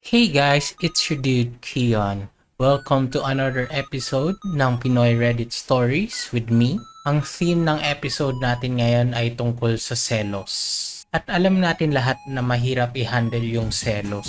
Hey guys, it's your dude Kion. Welcome to another episode ng Pinoy Reddit Stories with me. Ang theme ng episode natin ngayon ay tungkol sa selos. At alam natin lahat na mahirap i-handle yung selos.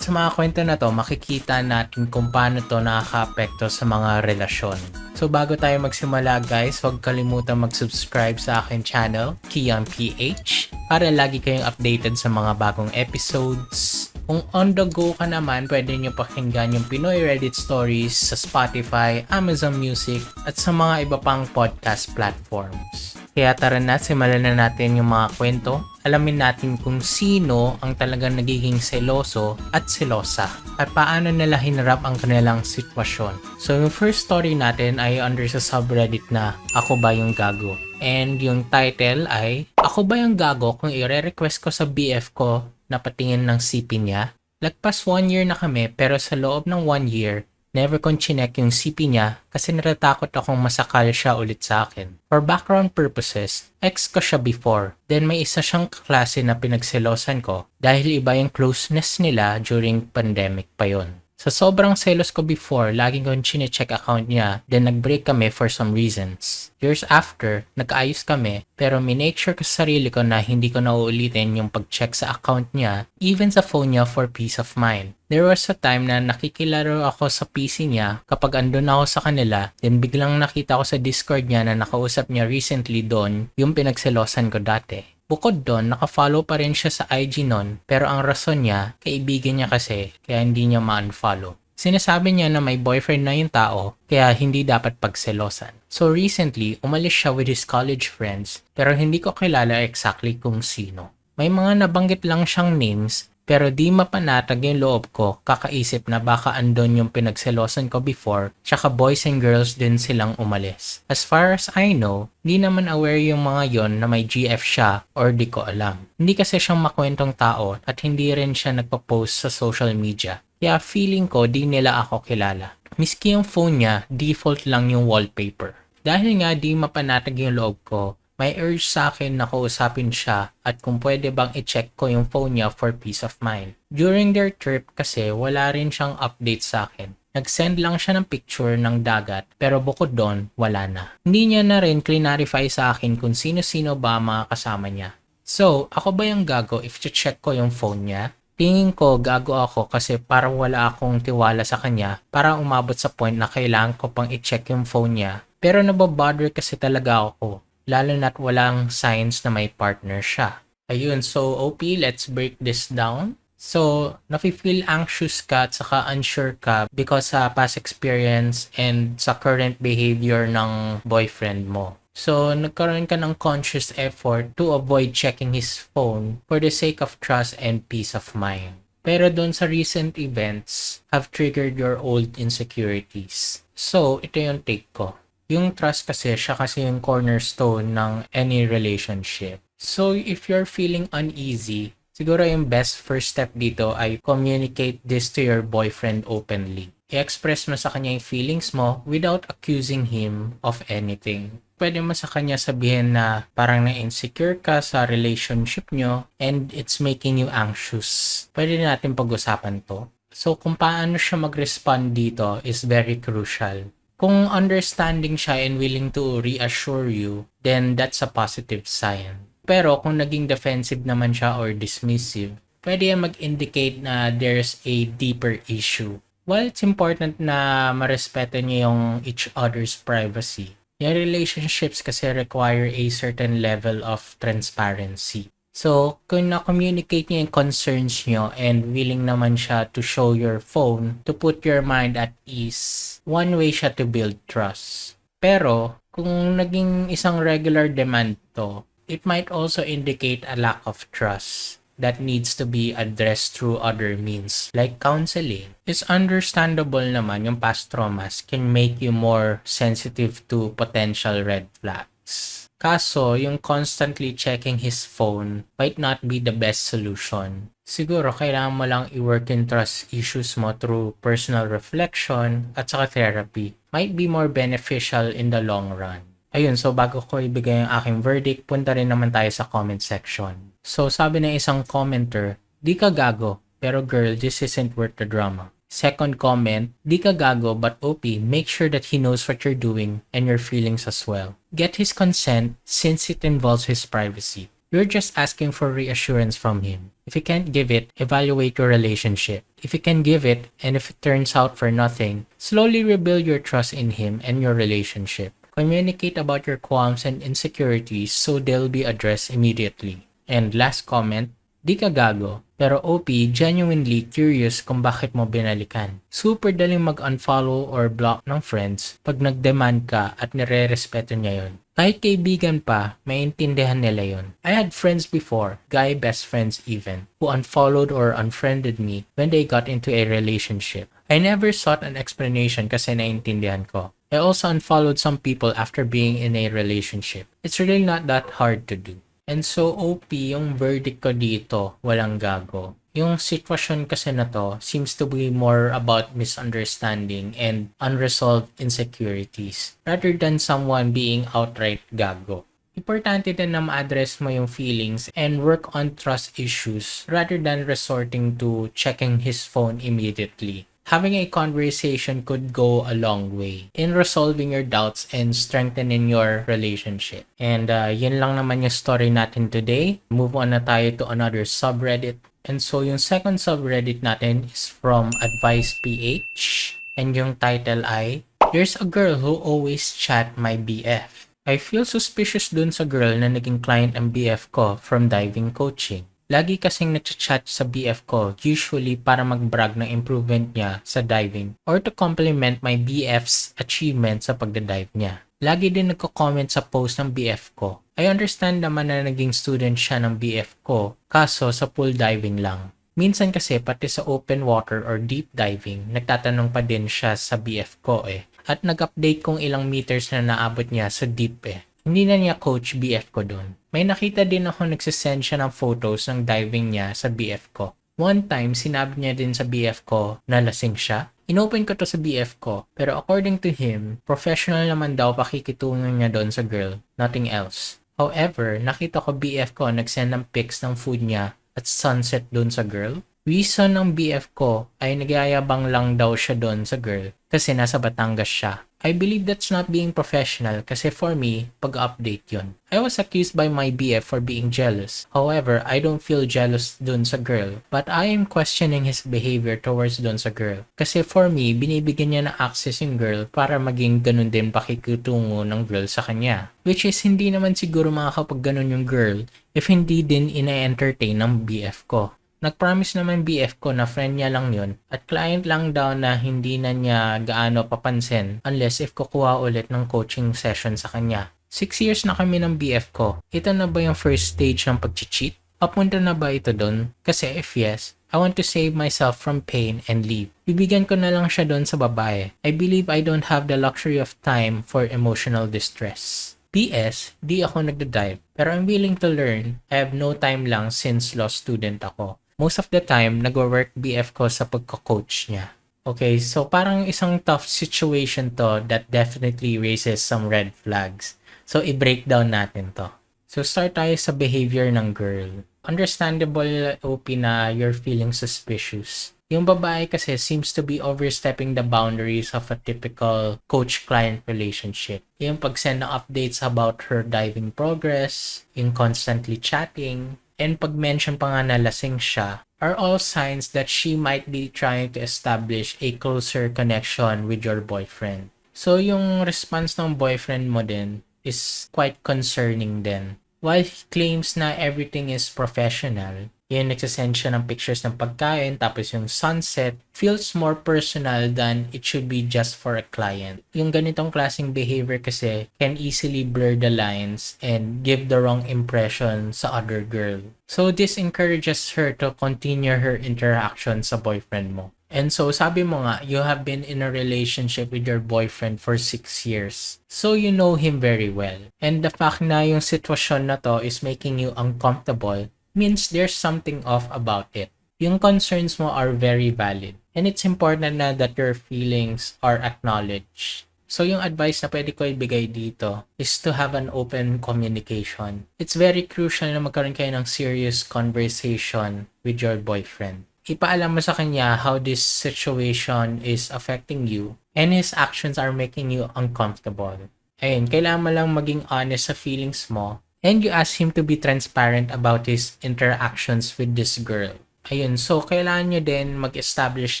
Sa mga kwento na to, makikita natin kung paano to nakaka-apekto sa mga relasyon. So bago tayo magsimula guys, huwag kalimutan mag-subscribe sa akin channel, Kion PH, para lagi kayong updated sa mga bagong episodes. Kung on the go ka naman, pwede nyo pakinggan yung Pinoy Reddit Stories sa Spotify, Amazon Music, at sa mga iba pang podcast platforms. Kaya tara na, simulan na natin yung mga kwento. Alamin natin kung sino ang talagang nagiging seloso at selosa at paano nila hinarap ang kanilang sitwasyon. So yung first story natin ay under sa subreddit na Ako Ba Yung Gago? And yung title ay Ako Ba Yung Gago kung i-request ko sa BF ko na patingin ng CP niya? Lagpas 1 year na kami pero sa loob ng 1 year, never kong chinek yung CP niya kasi natatakot akong masakal siya ulit sa akin. For background purposes, ex ko siya before. Then may isa siyang kaklase na pinagselosan ko dahil iba yung closeness nila during pandemic pa yon. Sa sobrang selos ko before, laging kong chine-check account niya, then nag-break kami for some reasons. Years after, nag-ayos kami, pero minake sure ko sa sarili ko na hindi ko na uulitin yung pag-check sa account niya, even sa phone niya for peace of mind. There was a time na nakikilaro ako sa PC niya kapag andun ako sa kanila, then biglang nakita ko sa Discord niya na nakausap niya recently doon yung pinagselosan ko dati. Bukod doon, nakafollow pa rin siya sa IG nun, pero ang rason niya, kaibigan niya kasi, kaya hindi niya ma-unfollow. Sinasabi niya na may boyfriend na yung tao, kaya hindi dapat pagselosan. So recently, umalis siya with his college friends, pero hindi ko kilala exactly kung sino. May mga nabanggit lang siyang names, pero di mapanatag yung loob ko kakaisip na baka andon yung pinagselosan ko before, tsaka boys and girls din silang umalis. As far as I know, di naman aware yung mga yon na may GF siya or di ko alam. Hindi kasi siyang makwentong tao at hindi rin siya nagpo-post sa social media. Kaya feeling ko di nila ako kilala. Miski yung phone niya, default lang yung wallpaper. Dahil nga di mapanatag yung loob ko, may urge sa akin na kausapin siya at kung pwede bang i-check ko yung phone niya for peace of mind. During their trip kasi wala rin siyang update sa akin. Nag-send lang siya ng picture ng dagat pero bukod doon, wala na. Hindi niya na rin clarify sa akin kung sino-sino ba mga kasama niya. So, ako ba yung gago if check ko yung phone niya? Tingin ko gago ako kasi parang wala akong tiwala sa kanya para umabot sa point na kailangan ko pang i-check yung phone niya. Pero nababother kasi talaga ako. Lalo na't walang signs na may partner siya. Ayun, so OP, let's break this down. So, nafe-feel anxious ka at saka unsure ka because sa past experience and sa current behavior ng boyfriend mo. So, nagkaroon ka ng conscious effort to avoid checking his phone for the sake of trust and peace of mind. Pero doon sa recent events have triggered your old insecurities. So, ito yung take ko. Yung trust kasi, siya kasi yung cornerstone ng any relationship. So, if you're feeling uneasy, siguro yung best first step dito ay communicate this to your boyfriend openly. I-express mo sa kanya yung feelings mo without accusing him of anything. Pwede mo sa kanya sabihin na parang na-insecure ka sa relationship nyo and it's making you anxious. Pwede natin pag-usapan to. So, kung paano siya mag-respond dito is very crucial. Kung understanding siya and willing to reassure you, then that's a positive sign. Pero kung naging defensive naman siya or dismissive, pwede yan mag-indicate na there's a deeper issue. While it's important na marespeto niyo yung each other's privacy, yung relationships kasi require a certain level of transparency. So, kung na-communicate niyo yung concerns niyo and willing naman siya to show your phone to put your mind at ease, one way siya to build trust. Pero, kung naging isang regular demand to, it might also indicate a lack of trust that needs to be addressed through other means like counseling. It's understandable naman yung past traumas can make you more sensitive to potential red flags. Kaso, yung constantly checking his phone might not be the best solution. Siguro, kailangan mo lang i-work in trust issues mo through personal reflection at saka therapy. Might be more beneficial in the long run. Ayun, so bago ko ibigay ang aking verdict, punta rin naman tayo sa comment section. So, sabi ng isang commenter, di ka gago, pero girl, this isn't worth the drama. Second comment, di ka gago but OP, make sure that he knows what you're doing and your feelings as well. Get his consent since it involves his privacy. You're just asking for reassurance from him. If he can't give it, evaluate your relationship. If he can give it, and if it turns out for nothing, slowly rebuild your trust in him and your relationship. Communicate about your qualms and insecurities so they'll be addressed immediately. And last comment, di ka gago, pero OP, genuinely curious kung bakit mo binalikan. Super daling mag-unfollow or block ng friends pag nag-demand ka at nire-respeto niya yun. Kahit kaibigan pa, maintindihan nila yun. I had friends before, guy best friends even, who unfollowed or unfriended me when they got into a relationship. I never sought an explanation kasi naintindihan ko. I also unfollowed some people after being in a relationship. It's really not that hard to do. And so OP, yung verdict ko dito, walang gago. Yung sitwasyon kasi na to seems to be more about misunderstanding and unresolved insecurities rather than someone being outright gago. Importante din na ma-address mo yung feelings and work on trust issues rather than resorting to checking his phone immediately. Having a conversation could go a long way in resolving your doubts and strengthening your relationship. And yun lang naman yung story natin today. Move on na tayo to another subreddit. And so yung second subreddit natin is from Advice PH. And yung title ay, There's a girl who always chat my BF. I feel suspicious dun sa girl na naging client ang BF ko from diving coaching. Lagi kasing nagchat sa BF ko, usually para mag-brag ng improvement niya sa diving or to compliment my BF's achievement sa pagdadive niya. Lagi din nagko-comment sa post ng BF ko. I understand naman na naging student siya ng BF ko, kaso sa pool diving lang. Minsan kasi pati sa open water or deep diving, nagtatanong pa din siya sa BF ko At nag-update kung ilang meters na naabot niya sa deep Hindi na niya coach BF ko doon. May nakita din ako nagsisend siya ng photos ng diving niya sa BF ko. One time, sinabi niya din sa BF ko na lasing siya. Inopen ko to sa BF ko, pero according to him, professional naman daw pakikitungo niya doon sa girl, nothing else. However, nakita ko BF ko nagsend ng pics ng food niya at sunset doon sa girl. Reason ng BF ko ay nagyayabang lang daw siya doon sa girl kasi nasa Batangas siya. I believe that's not being professional kasi for me, pag-update yun. I was accused by my BF for being jealous. However, I don't feel jealous dun sa girl. But I am questioning his behavior towards dun sa girl. Kasi for me, binibigyan niya ng access yung girl para maging ganun din pakikitungo ng girl sa kanya. Which is hindi naman siguro makakapag ganun yung girl if hindi din ina-entertain ng BF ko. Nag-promise naman BF ko na friend niya lang yun at client lang daw na hindi na niya gaano papansin unless if kukuha ulit ng coaching session sa kanya. 6 years na kami ng BF ko. Ito na ba yung first stage ng pag-cheat? Papunta na ba ito dun? Kasi if yes, I want to save myself from pain and leave. Bibigyan ko na lang siya dun sa babae. I believe I don't have the luxury of time for emotional distress. PS, di ako nagda-dive, pero I'm willing to learn. I have no time lang since law student ako. Most of the time, nagwo-work BF ko sa pagko-coach niya. Okay, so parang isang tough situation to that definitely raises some red flags. So, i-breakdown natin to. So, start tayo sa behavior ng girl. Understandable, OP, na you're feeling suspicious. Yung babae kasi seems to be overstepping the boundaries of a typical coach-client relationship. Yung pag-send ng updates about her diving progress, yung constantly chatting, and pag-mention pa nga na lasing siya are all signs that she might be trying to establish a closer connection with your boyfriend. So, yung response ng boyfriend mo din is quite concerning din. While he claims na everything is professional, yung nagsasend siya ng pictures ng pagkain tapos yung sunset feels more personal than it should be just for a client. Yung ganitong klaseng behavior kasi can easily blur the lines and give the wrong impression sa other girl. So this encourages her to continue her interaction sa boyfriend mo. And so, sabi mo nga, you have been in a relationship with your boyfriend for 6 years. So, you know him very well. And the fact na yung sitwasyon na to is making you uncomfortable means there's something off about it. Yung concerns mo are very valid. And it's important na that your feelings are acknowledged. So, yung advice na pwede ko ibigay dito is to have an open communication. It's very crucial na magkaroon kayo ng serious conversation with your boyfriend. Ipaalam mo sa kanya how this situation is affecting you and his actions are making you uncomfortable. Ayun, kailangan mo lang maging honest sa feelings mo and you ask him to be transparent about his interactions with this girl. Ayun, so kailangan nyo din mag-establish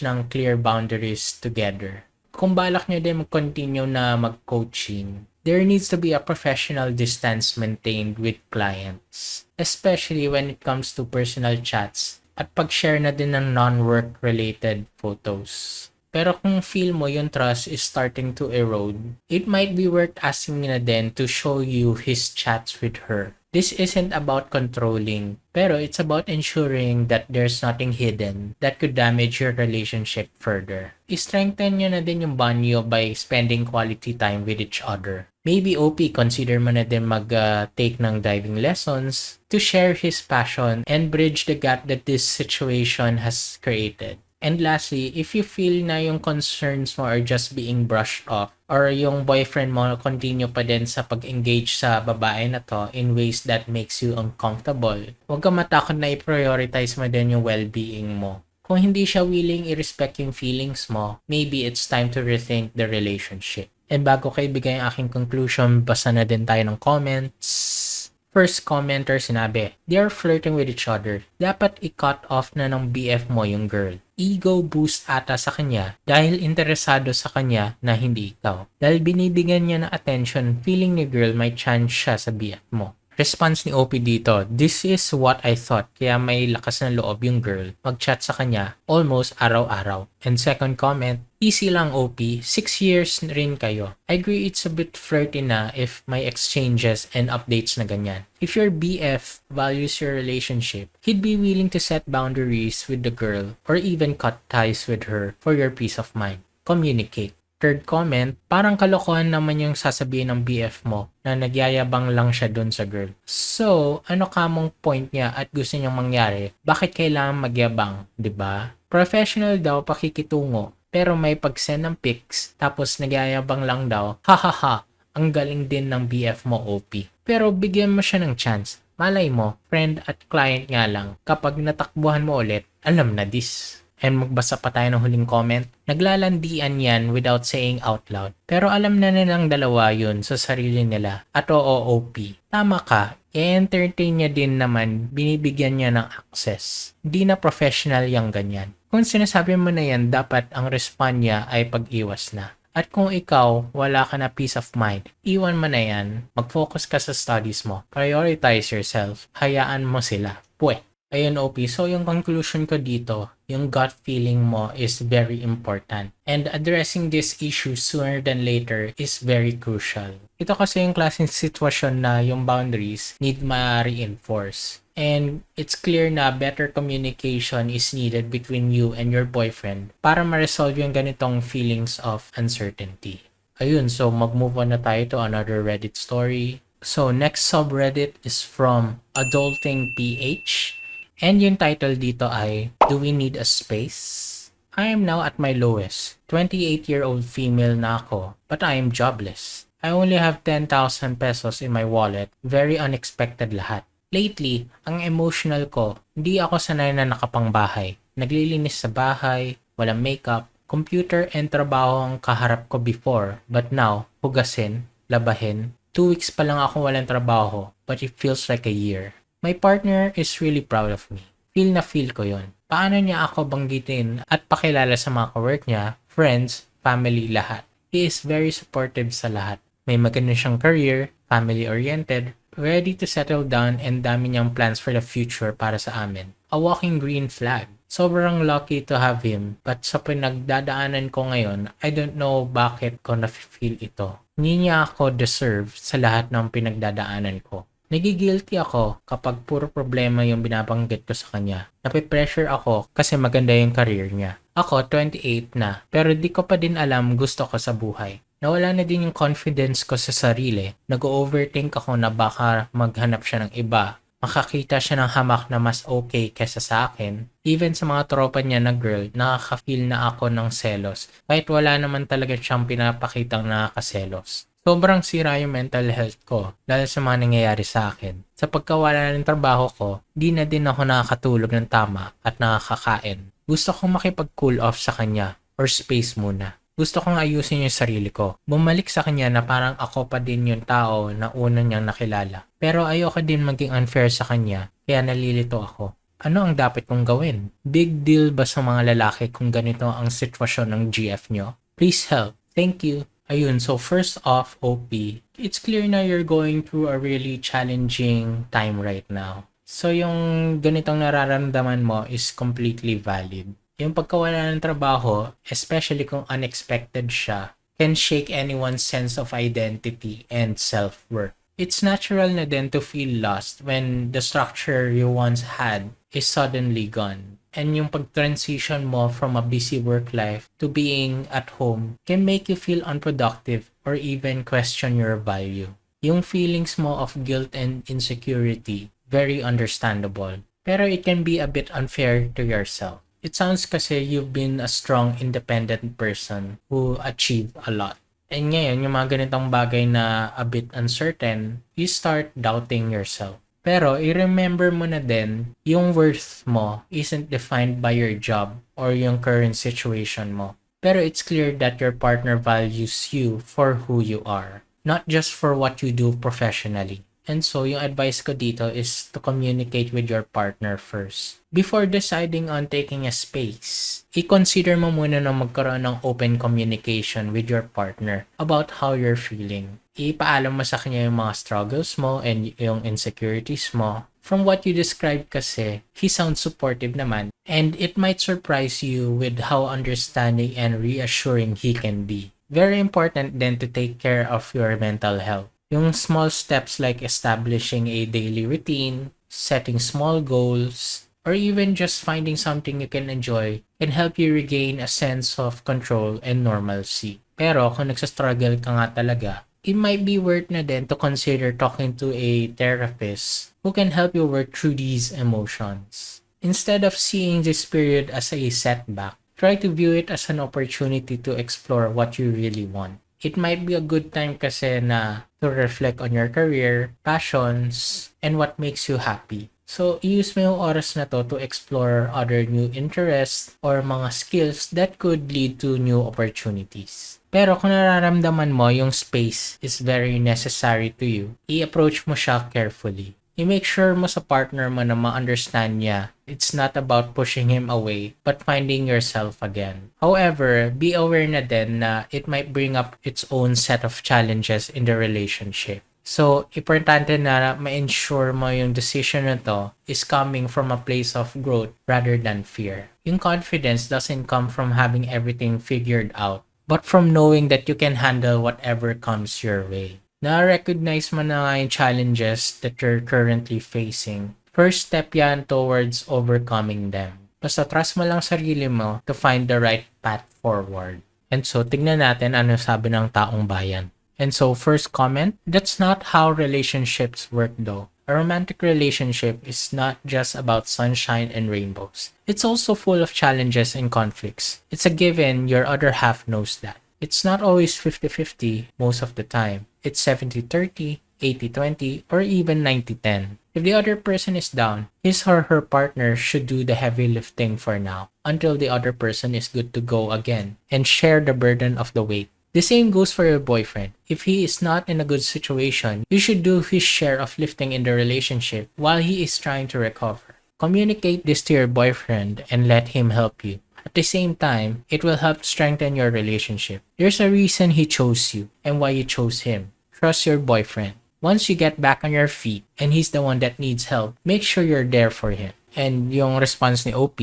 ng clear boundaries together. Kung balak nyo din mag-continue na mag-coaching, there needs to be a professional distance maintained with clients, especially when it comes to personal chats at pag-share na din ng non-work related photos. Pero kung feel mo yung trust is starting to erode, it might be worth asking na din to show you his chats with her. This isn't about controlling, pero it's about ensuring that there's nothing hidden that could damage your relationship further. I-strengthen nyo na din yung bond nyo by spending quality time with each other. Maybe OP, consider mo na din mag-take ng diving lessons to share his passion and bridge the gap that this situation has created. And lastly, if you feel na yung concerns mo are just being brushed off or yung boyfriend mo continue pa din sa pag-engage sa babae na to in ways that makes you uncomfortable, huwag ka matakot na i-prioritize mo din yung well-being mo. Kung hindi siya willing i-respect yung feelings mo, maybe it's time to rethink the relationship. And bago ko ibigay ang aking conclusion, basa na din tayo ng comments. First commenter sinabi, they are flirting with each other. Dapat i-cut off na ng BF mo yung girl. Ego boost ata sa kanya dahil interesado sa kanya na hindi ikaw. Dahil binibigyan niya ng attention, feeling ni girl may chance siya sa BF mo. Response ni OP dito, this is what I thought, kaya may lakas ng loob yung girl mag-chat sa kanya almost araw-araw. And second comment, easy lang OP, 6 years rin kayo. I agree it's a bit flirty na if may exchanges and updates na ganyan. If your BF values your relationship, he'd be willing to set boundaries with the girl or even cut ties with her for your peace of mind. Communicate. Third comment, parang kalokohan naman yung sasabihin ng BF mo na nagyayabang lang siya dun sa girl. So, ano kamong point niya at gusto niyang mangyari? Bakit kailangan magyabang, 'di ba? Professional daw pakikitungo, pero may pag-send ng pics, tapos nagyayabang lang daw. Hahaha, ang galing din ng BF mo OP. Pero bigyan mo siya ng chance. Malay mo, friend at client nga lang. Kapag natakbuhan mo ulit, alam na this. And magbasa pa tayo ng huling comment. Naglalandian yan without saying out loud. Pero alam na nilang dalawa yun sa sarili nila. At OOP. Tama ka. I-entertain niya din naman. Binibigyan niya ng access. Di na professional yung ganyan. Kung sinasabi mo na yan, dapat ang respond niya ay pag-iwas na. At kung ikaw, wala ka na peace of mind, iwan mo na yan. Mag-focus ka sa studies mo. Prioritize yourself. Hayaan mo sila. Pwede. Ayun OP, so yung conclusion ko dito, yung gut feeling mo is very important. And addressing this issue sooner than later is very crucial. Ito kasi yung klaseng sitwasyon na yung boundaries need ma-reinforce. And it's clear na better communication is needed between you and your boyfriend para ma-resolve yung ganitong feelings of uncertainty. Ayun, so mag-move on na tayo to another Reddit story. So next subreddit is from AdultingPH. And yung title dito ay, Do We Need a Space? I am now at my lowest. 28-year-old female na ako, but I am jobless. I only have 10,000 pesos in my wallet. Very unexpected lahat. Lately, ang emotional ko, hindi ako sanay na nakapangbahay. Naglilinis sa bahay, walang makeup, computer and trabaho ang kaharap ko before. But now, hugasin, labahin. 2 weeks pa lang ako walang trabaho, but it feels like a year. My partner is really proud of me. Feel na feel ko yon. Paano niya ako banggitin at pakilala sa mga kawork niya, friends, family, lahat. He is very supportive sa lahat. May maganda siyang career, family-oriented, ready to settle down and dami niyang plans for the future para sa amin. A walking green flag. Sobrang lucky to have him, but sa pinagdadaanan ko ngayon, I don't know bakit ko na-feel ito. Hindi niya ako deserve sa lahat ng pinagdadaanan ko. Nagigilty ako kapag puro problema yung binabanggit ko sa kanya. Napipressure ako kasi maganda yung career niya. Ako, 28 na, pero di ko pa din alam gusto ko sa buhay. Nawala na din yung confidence ko sa sarili. Nag-overthink ako na baka maghanap siya ng iba. Makakita siya ng hamak na mas okay kesa sa akin. Even sa mga tropa niya na girl, nakaka-feel na ako ng selos. Kahit wala naman talaga siyang pinapakitang nakakaselos. Sobrang sira yung mental health ko dahil sa mga nangyayari sa akin. Sa pagkawala ng trabaho ko, di na din ako nakakatulog ng tama at nakakakain. Gusto kong makipag-cool off sa kanya or space muna. Gusto kong ayusin yung sarili ko. Bumalik sa kanya na parang ako pa din yung tao na una niyang nakilala. Pero ayoko din maging unfair sa kanya, kaya nalilito ako. Ano ang dapat kong gawin? Big deal ba sa mga lalaki kung ganito ang sitwasyon ng GF nyo? Please help. Thank you. Ayun, so first off, OP, it's clear na you're going through a really challenging time right now. So yung ganitong nararamdaman mo is completely valid. Yung pagkawala ng trabaho, especially kung unexpected siya, can shake anyone's sense of identity and self-worth. It's natural na din to feel lost when the structure you once had is suddenly gone. And yung pag-transition mo from a busy work life to being at home can make you feel unproductive or even question your value. Yung feelings mo of guilt and insecurity, very understandable. Pero it can be a bit unfair to yourself. It sounds kasi you've been a strong, independent person who achieved a lot. And ngayon, yung mga ganitong bagay na a bit uncertain, you start doubting yourself. Pero i-remember mo na din, yung worth mo isn't defined by your job or yung current situation mo. Pero it's clear that your partner values you for who you are, not just for what you do professionally. And so, yung advice ko dito is to communicate with your partner first. Before deciding on taking a space, i-consider mo muna na magkaroon ng open communication with your partner about how you're feeling. Ipaalam mo sa kanya yung mga struggles mo and yung insecurities mo. From what you described kasi, he sounds supportive naman. And it might surprise you with how understanding and reassuring he can be. Very important then to take care of your mental health. Yung small steps like establishing a daily routine, setting small goals, or even just finding something you can enjoy can help you regain a sense of control and normalcy. Pero kung nagsastruggle ka nga talaga, it might be worth na din to consider talking to a therapist who can help you work through these emotions. Instead of seeing this period as a setback, try to view it as an opportunity to explore what you really want. It might be a good time kasi na to reflect on your career, passions, and what makes you happy. So, use mo yung oras na to explore other new interests or mga skills that could lead to new opportunities. Pero kung nararamdaman mo yung space is very necessary to you, i-approach mo siya carefully. I-make sure mo sa partner mo na ma-understand niya it's not about pushing him away but finding yourself again. However, be aware na din na it might bring up its own set of challenges in the relationship. So, importante na ma-ensure mo yung decision na to is coming from a place of growth rather than fear. Yung confidence doesn't come from having everything figured out, but from knowing that you can handle whatever comes your way. Na-recognize mo na nga yung challenges that you're currently facing. First step yan towards overcoming them. Basta trust mo lang sarili mo to find the right path forward. And so, tignan natin ano sabi ng taong bayan. And so, first comment, that's not how relationships work though. A romantic relationship is not just about sunshine and rainbows. It's also full of challenges and conflicts. It's a given your other half knows that. It's not always 50-50 most of the time. It's 70-30, 80-20, or even 90-10. If the other person is down, his or her partner should do the heavy lifting for now until the other person is good to go again and share the burden of the weight. The same goes for your boyfriend. If he is not in a good situation, you should do his share of lifting in the relationship while he is trying to recover. Communicate this to your boyfriend and let him help you. At the same time, it will help strengthen your relationship. There's a reason he chose you and why you chose him. Trust your boyfriend. Once you get back on your feet and he's the one that needs help, make sure you're there for him. And yung response ni OP,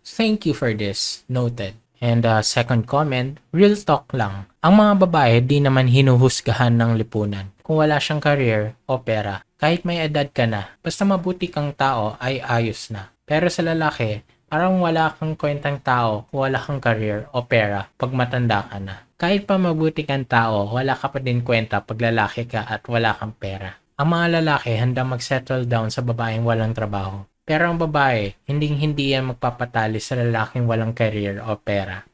thank you for this. Noted. And second comment, real talk lang. Ang mga babae di naman hinuhusgahan ng lipunan. Kung wala siyang career o pera, kahit may edad ka na, basta mabuti kang tao ay ayos na. Pero sa lalaki, parang wala kang kwentang tao kung wala kang career o pera pag matanda ka na. Kahit pa mabuti kang tao, wala ka pa din kwenta pag lalaki ka at wala kang pera. Ang mga lalaki handa mag-settle down sa babaeng walang trabaho. Pero ang babae, hindi yan magpapatali sa lalaking walang career o pera.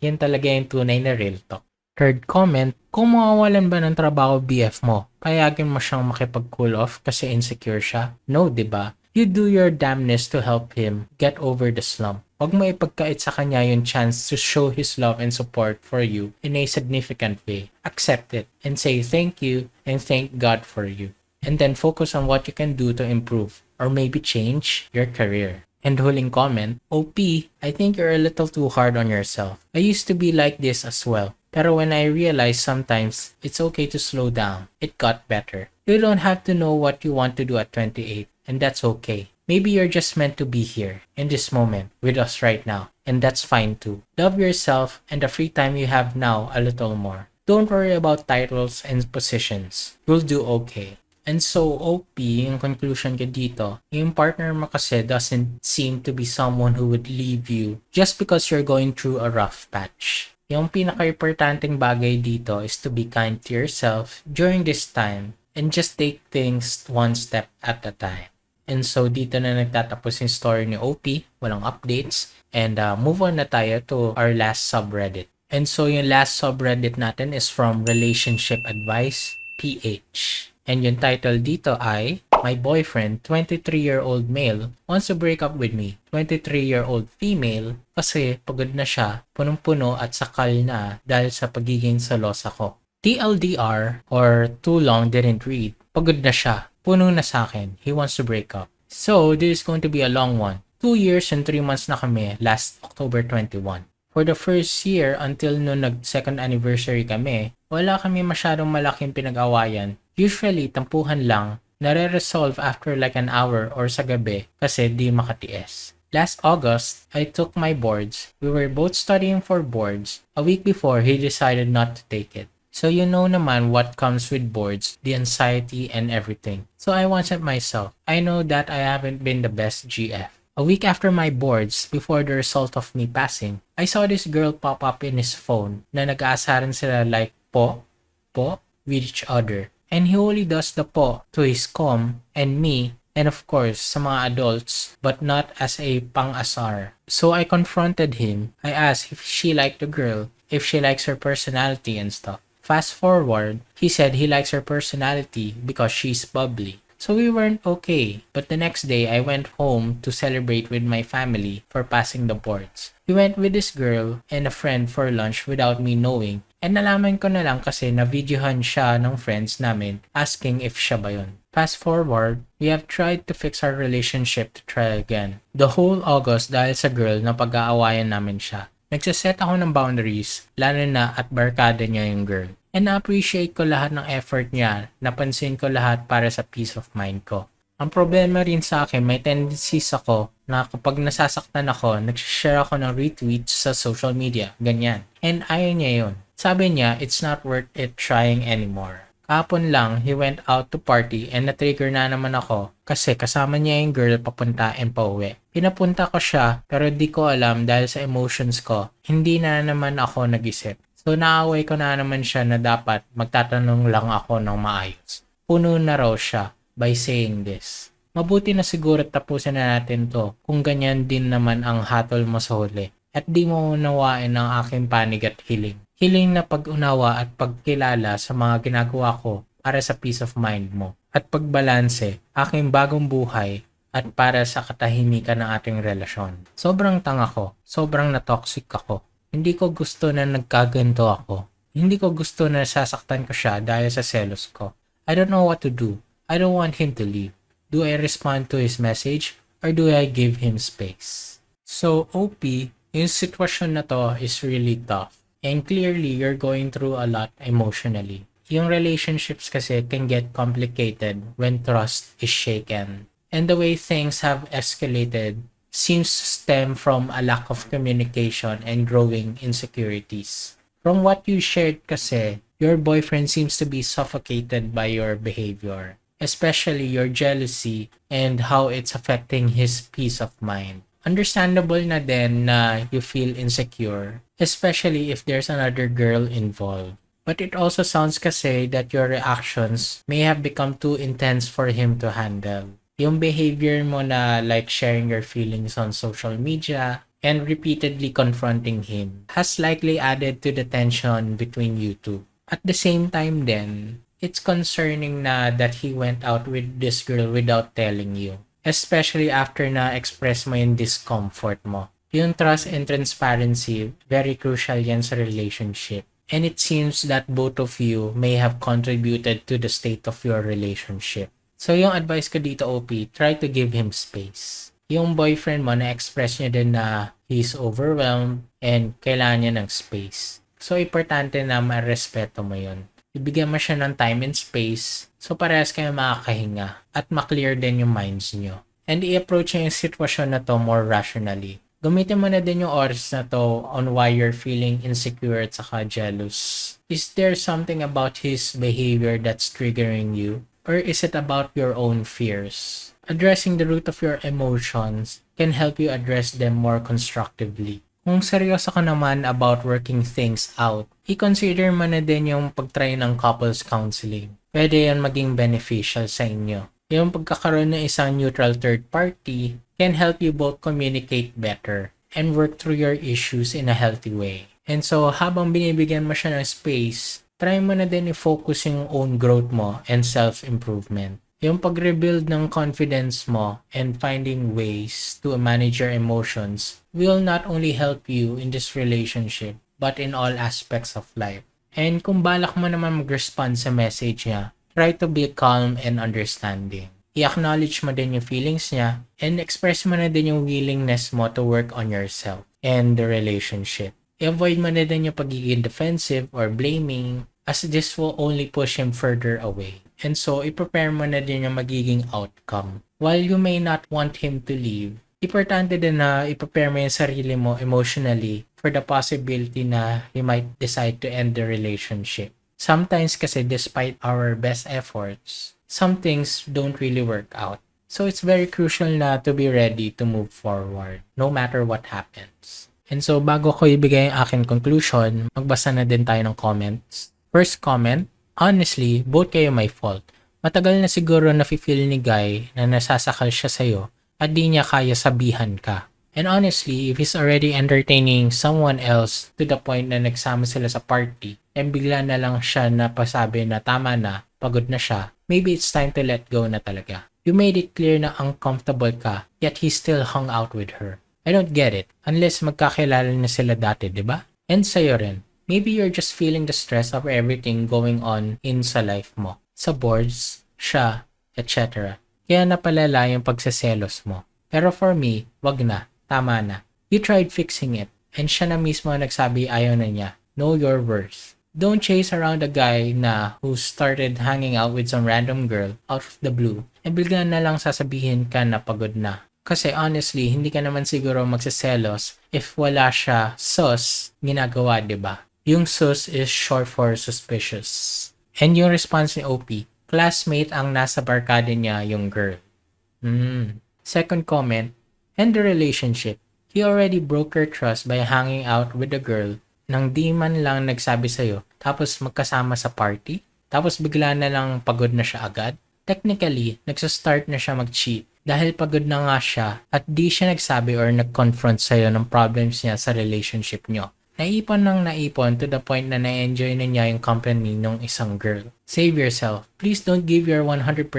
Yan talaga yung tunay na real talk. Third comment, kung mawawalan ba ng trabaho BF mo, payagan mo siyang makipag-cool off kasi insecure siya? No, diba? You do your damnness to help him get over the slump. Huwag mo ipagkait sa kanya yung chance to show his love and support for you in a significant way. Accept it and say thank you and thank God for you. And then focus on what you can do to improve or maybe change your career. And huling comment, OP, I think you're a little too hard on yourself. I used to be like this as well. Pero when I realized sometimes it's okay to slow down, it got better. You don't have to know what you want to do at 28, and that's okay. Maybe you're just meant to be here, in this moment, with us right now, and that's fine too. Love yourself and the free time you have now a little more. Don't worry about titles and positions. You'll do okay. And so, OP, yung conclusion ko dito, yung partner mo kasi doesn't seem to be someone who would leave you just because you're going through a rough patch. Yung pinaka-importanting bagay dito is to be kind to yourself during this time and just take things one step at a time. And so, dito na nagtatapos yung story ni OP, walang updates, and move on na tayo to our last subreddit. And so, yung last subreddit natin is from Relationship Advice PH. And yung title dito ay, My boyfriend, 23-year-old male, wants to break up with me, 23-year-old female, kasi pagod na siya, punong-puno at sakal na dahil sa pagiging selosa ko. TLDR, or too long didn't read, pagod na siya, puno na sa akin, he wants to break up. So, this is going to be a long one. 2 years and 3 months na kami last October 21. For the first year until no nag-second anniversary kami, wala kami masyadong malaking pinag-awayan. Usually, tampuhan lang, nare-resolve after like an hour or sa gabi kasi di makatiis. Last August, I took my boards. We were both studying for boards. A week before, he decided not to take it. So you know naman what comes with boards, the anxiety and everything. So I wanted myself. I know that I haven't been the best GF. A week after my boards, before the result of me passing, I saw this girl pop up in his phone na nag-aasaran sila like po with each other. And he only does the po to his com and me and of course sa mga adults but not as a pang-asar. So I confronted him. I asked if she liked the girl, if she likes her personality and stuff. Fast forward, he said he likes her personality because she's bubbly. So we weren't okay, but the next day I went home to celebrate with my family for passing the boards. We went with this girl and a friend for lunch without me knowing, and nalaman ko na lang kasi na-videohan siya ng friends namin asking if siya ba yun. Fast forward, we have tried to fix our relationship to try again. The whole August dahil sa girl na pag-aawayan namin siya. Nagsaset ako ng boundaries, lalo na at barkada niya yung girl. And na-appreciate ko lahat ng effort niya, napansin ko lahat para sa peace of mind ko. Ang problema rin sa akin, may tendencies ako na kapag nasasaktan ako, nag-share ako ng retweets sa social media, ganyan. And ayaw niya yun. Sabi niya, it's not worth it trying anymore. Kahapon lang, he went out to party and na-trigger na naman ako kasi kasama niya yung girl papunta and pauwi. Pinapunta ko siya pero di ko alam dahil sa emotions ko, hindi na naman ako nag-isip. So naaway ko na naman siya na dapat magtatanong lang ako ng maayos. Puno na raw siya by saying this. Mabuti na siguro tapusin na natin to kung ganyan din naman ang hatol mo sa huli. At di mo unawain ang aking panig at hiling. Hiling na pag-unawa at pagkilala sa mga ginagawa ko para sa peace of mind mo. At pagbalanse, aking bagong buhay at para sa katahimikan ng ating relasyon. Sobrang tanga ko, sobrang na-toxic ako. Hindi ko gusto na nagkaganto ako. Hindi ko gusto na sasaktan ko siya dahil sa selos ko. I don't know what to do. I don't want him to leave. Do I respond to his message or do I give him space? So, OP, yung sitwasyon na to is really tough. And clearly, you're going through a lot emotionally. Yung relationships kasi can get complicated when trust is shaken. And the way things have escalated seems to stem from a lack of communication and growing insecurities. From what you shared kasi, your boyfriend seems to be suffocated by your behavior, especially your jealousy and how it's affecting his peace of mind. Understandable na din na you feel insecure, especially if there's another girl involved. But it also sounds kasi that your reactions may have become too intense for him to handle. Yung behavior mo na like sharing your feelings on social media and repeatedly confronting him has likely added to the tension between you two. At the same time then, it's concerning na that he went out with this girl without telling you. Especially after na-express mo yung discomfort mo. Yung trust and transparency, very crucial yan sa relationship. And it seems that both of you may have contributed to the state of your relationship. So yung advice ko dito, OP, try to give him space. Yung boyfriend mo na-express niya din na he's overwhelmed and kailangan niya ng space. So importante na marespeto mo yun. Ibigyan mo siya ng time and space so parehas kayo makakahinga at maklear din yung minds nyo. And i-approach niyo yung sitwasyon na to more rationally. Gamitin mo na din yung oras na to on why you're feeling insecure at saka jealous. Is there something about his behavior that's triggering you? Or is it about your own fears? Addressing the root of your emotions can help you address them more constructively. Kung seryoso ka naman about working things out, i-consider mo na din yung pag-try ng couples counseling. Pwede yan maging beneficial sa inyo. Yung pagkakaroon ng isang neutral third party can help you both communicate better and work through your issues in a healthy way. And so, habang binibigyan mo siya ng space, try mo na din i-focus yung own growth mo and self-improvement. Yung pag-rebuild ng confidence mo and finding ways to manage your emotions will not only help you in this relationship but in all aspects of life. And kung balak mo naman mag-respond sa message niya, try to be calm and understanding. I-acknowledge mo din yung feelings niya and express mo na din yung willingness mo to work on yourself and the relationship. I-avoid mo na din yung pagiging defensive or blaming as this will only push him further away. And so, i-prepare mo na din yung magiging outcome. While you may not want him to leave, importante din na i-prepare mo yung sarili mo emotionally for the possibility na he might decide to end the relationship. Sometimes kasi despite our best efforts, some things don't really work out. So, it's very crucial na to be ready to move forward, no matter what happens. And so, bago ko ibigay ang aking conclusion, magbasa na din tayo ng comments. First comment, honestly, both kayo may fault. Matagal na siguro nafe-feel ni Guy na nasasakal siya sa'yo at di niya kaya sabihan ka. And honestly, if he's already entertaining someone else to the point na nagsama sila sa party and bigla na lang siya napasabi na tama na, pagod na siya, maybe it's time to let go na talaga. You made it clear na uncomfortable ka, yet he still hung out with her. I don't get it, unless magkakilala na sila dati, diba? And sa'yo rin. Maybe you're just feeling the stress of everything going on in sa life mo. Sa boards, siya, etc. Kaya napalala yung pagsaselos mo. Pero for me, wag na. Tama na. You tried fixing it. And siya na mismo nagsabi ayaw na niya. Know your worth. Don't chase around a guy na who started hanging out with some random girl out of the blue. E bigla na lang sasabihin ka na pagod na. Kasi honestly, hindi ka naman siguro magsaselos if wala siya sus ginagawa, diba? Yung sus is short for suspicious. And yung response ni OP, classmate ang nasa barkada niya yung girl. Second comment, end the relationship. He already broke her trust by hanging out with the girl nang di man lang nagsabi sa'yo tapos magkasama sa party tapos bigla na lang pagod na siya agad. Technically, nagsastart na siya mag-cheat dahil pagod na nga siya at di siya nagsabi or nag-confront sa'yo ng problems niya sa relationship niyo. Naipon ng naipon to the point na na-enjoy na niya yung company ng isang girl. Save yourself. Please don't give your 100%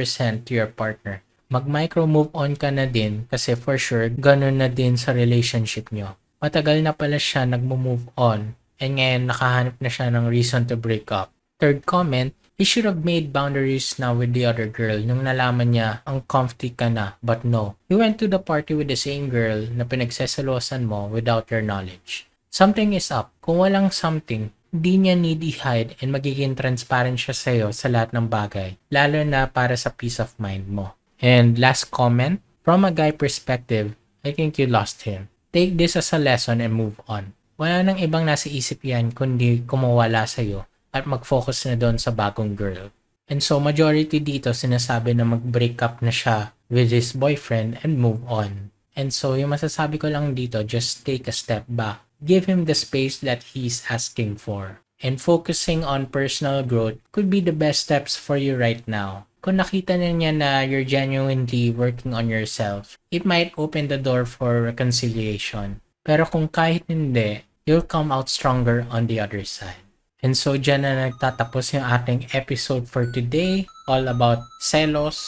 to your partner. Mag-micro move on ka na din kasi for sure, ganun na din sa relationship niyo. Matagal na pala siya nag-move on and ngayon nakahanap na siya ng reason to break up. Third comment, he should have made boundaries now with the other girl nung nalaman niya ang comfy ka na, but no. You went to the party with the same girl na pinagseselosan mo without your knowledge. Something is up. Kung walang something, di niya need i-hide and magiging transparent siya sa'yo sa lahat ng bagay, lalo na para sa peace of mind mo. And last comment, from a guy perspective, I think you lost him. Take this as a lesson and move on. Wala nang ibang nasa isip yan kundi kumawala sa'yo at mag-focus na doon sa bagong girl. And so majority dito sinasabi na mag-break up na siya with his boyfriend and move on. And so yung masasabi ko lang dito, just take a step back. Give him the space that he's asking for. And focusing on personal growth could be the best steps for you right now. Kung nakita na niya na you're genuinely working on yourself, it might open the door for reconciliation. Pero kung kahit hindi, you'll come out stronger on the other side. And so dyan na nagtatapos yung ating episode for today, all about selos.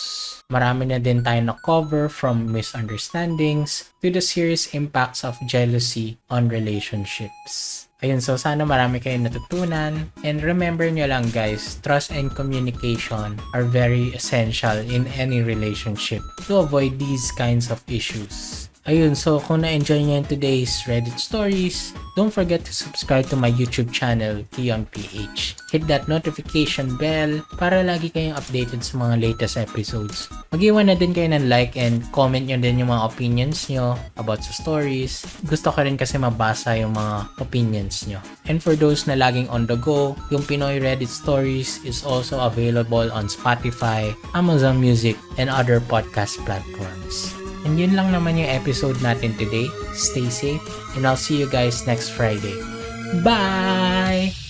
Marami na din tayo na cover from misunderstandings to the serious impacts of jealousy on relationships. Ayun, so sana marami kayong natutunan. And remember nyo lang guys, trust and communication are very essential in any relationship to avoid these kinds of issues. Ayun, so kung na-enjoy nyo yung today's Reddit stories, don't forget to subscribe to my YouTube channel, KionPH. Hit that notification bell para lagi kayong updated sa mga latest episodes. Mag-iwan na din kayo ng like and comment nyo din yung mga opinions nyo about sa stories. Gusto ko rin kasi mabasa yung mga opinions nyo. And for those na laging on the go, yung Pinoy Reddit Stories is also available on Spotify, Amazon Music, and other podcast platforms. And yun lang naman yung episode natin today. Stay safe and I'll see you guys next Friday. Bye!